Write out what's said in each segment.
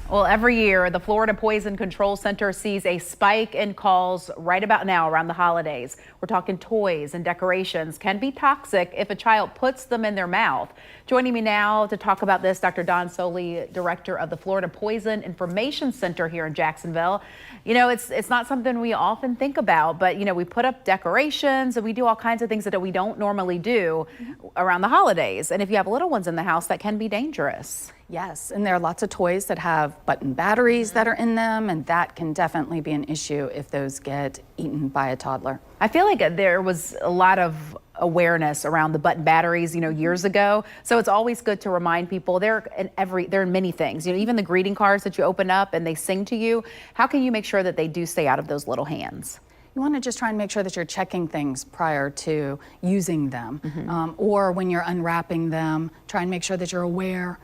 Well, every year, the Florida Poison Control Center sees a spike in calls right about now around the holidays. We're talking toys and decorations can be toxic if a child puts them in their mouth. Joining me now to talk about this, Dr. Sollee, director of the Florida Poison Information Center here in Jacksonville. You know, it's not something we often think about, but, you know, we put up decorations and we do all kinds of things that we don't normally do around the holidays. And if you have little ones in the house, that can be dangerous. Yes, and there are lots of toys that have button batteries that are in them, and that can definitely be an issue if those get eaten by a toddler. I feel like there was a lot of awareness around the button batteries, you know, years ago. So it's always good to remind people they're in many things, you know, even the greeting cards that you open up and they sing to you. How can you make sure that they do stay out of those little hands? You want to just try and make sure that you're checking things prior to using them, or when you're unwrapping them, try and make sure that you're aware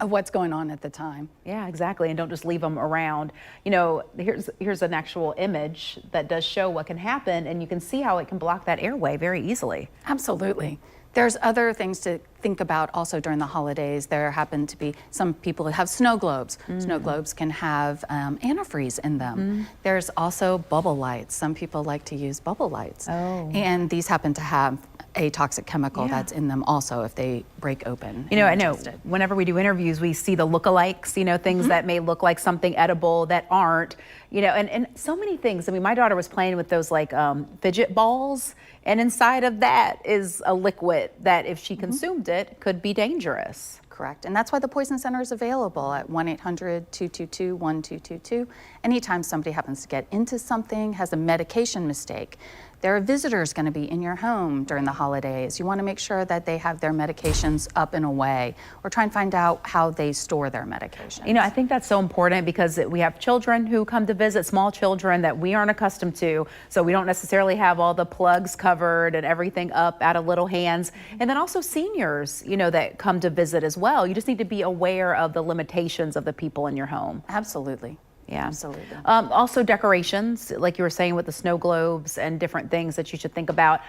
of what's going on at the time. Yeah, exactly. And don't just leave them around. You know, here's an actual image that does show what can happen, and you can see how it can block that airway very easily. Absolutely. There's other things to think about also during the holidays. There happen to be some people that have snow globes. Snow globes can have antifreeze in them. There's also bubble lights. Some people like to use bubble lights. Oh. And these happen to have a toxic chemical that's in them also if they break open. You know, I know whenever we do interviews, we see the lookalikes, you know, things that may look like something edible that aren't, you know, and so many things. I mean, my daughter was playing with those like fidget balls, and inside of that is a liquid that if she consumed it could be dangerous. Correct, and that's why the Poison Center is available at 1-800-222-1222. Anytime somebody happens to get into something, has a medication mistake, there are visitors going to be in your home during the holidays. You want to make sure that they have their medications up and away, or try and find out how they store their medications. You know, I think that's so important because we have children who come to visit, small children that we aren't accustomed to, so we don't necessarily have all the plugs covered and everything up out of little hands. And then also seniors, you know, that come to visit as well. You just need to be aware of the limitations of the people in your home. Absolutely. Yeah, absolutely. Also decorations, like you were saying with the snow globes and different things that you should think about.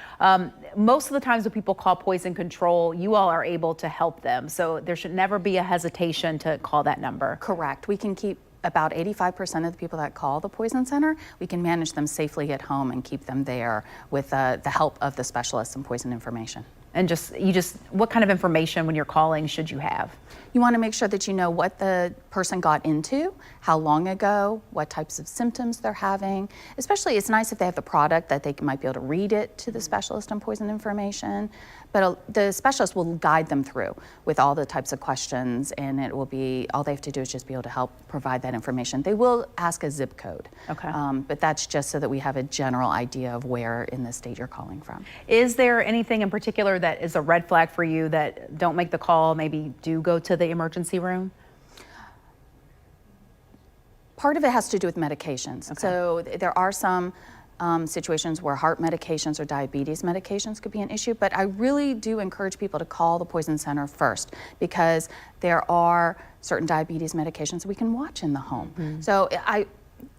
Most of the times when people call poison control, you all are able to help them. So there should never be a hesitation to call that number. Correct. We can keep about 85% of the people that call the Poison Center, we can manage them safely at home and keep them there with the help of the specialists in poison information. And what kind of information when you're calling should you have? You want to make sure that you know what the person got into, how long ago, what types of symptoms they're having. Especially, it's nice if they have the product that they might be able to read it to the specialist on poison information. But the specialist will guide them through with all the types of questions, and it will be, all they have to do is just be able to help provide that information. They will ask a zip code, but that's just so that we have a general idea of where in the state you're calling from. Is there anything in particular that is a red flag for you that don't make the call, maybe do go to the emergency room? Part of it has to do with medications. So there are some situations where heart medications or diabetes medications could be an issue, but I really do encourage people to call the Poison Center first because there are certain diabetes medications we can watch in the home. So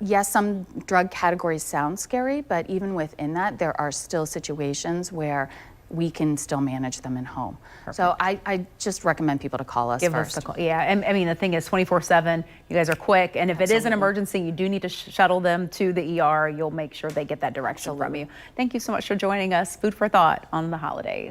yes, some drug categories sound scary, but even within that, there are still situations where we can still manage them in home. Perfect. So I just recommend people to call us Give first. us the call. Yeah, and I mean, the thing is 24/7, you guys are quick, and if it is an emergency, you do need to shuttle them to the ER, you'll make sure they get that direction from you. Thank you so much for joining us. Food for thought on the holidays.